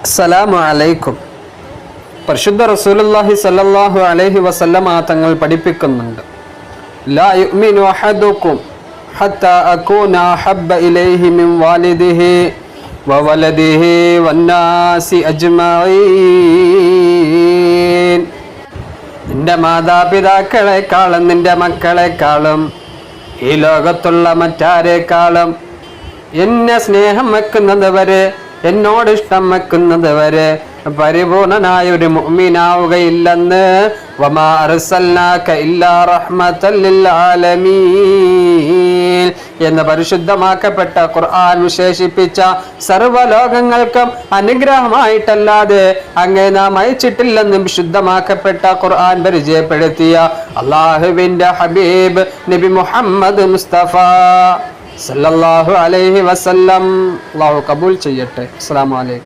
അസ്സലാമു അലൈക്കും. പരിശുദ്ധ റസൂലുള്ളാഹി സ്വല്ലല്ലാഹു അലൈഹി വസല്ലമ തങ്ങൾ പഠിപ്പിക്കുന്നുണ്ട്, ലാ യുഅ്മിനു അഹദുക്കും ഹത്താ അകൂന അഹബ്ബ ഇലൈഹി മിൻ വാലിദിഹി വവലദിഹി വന്നാസി അജ്മഈൻ. നിന്റെ മാതാപിതാക്കളെക്കാളും നിന്റെ മക്കളെക്കാളും ഈ ലോകത്തുള്ള മറ്റാരേക്കാളും എന്നെ സ്നേഹം വെക്കുന്നത് വരെ, എന്നോട് ഇഷ്ടം വെക്കുന്നത് വരെ പരിപൂർണനായ ഒരു മുഅ്മിനാവുകയില്ലെന്ന് വമാ അർസൽനാക ഇല്ലാ റഹ്മത്തൽ ലിൽ ആലമീൻ എന്ന് പരിശുദ്ധമാക്കപ്പെട്ട ഖുർആൻ വിശേഷിപ്പിച്ച സർവ്വലോകങ്ങൾക്കും അനുഗ്രഹമായിട്ടല്ലാതെ അങ്ങേ നാം അയച്ചിട്ടില്ലെന്നും വിശുദ്ധമാക്കപ്പെട്ട ഖുർആൻ പരിചയപ്പെടുത്തിയ അല്ലാഹുവിൻ്റെ ഹബീബ് നബി മുഹമ്മദ് മുസ്തഫ സല്ലല്ലാഹു അലൈഹി വസല്ലം. അല്ലാഹു കബൂൽ ചെയ്യട്ടെ. അസ്സലാമു അലൈക്കും.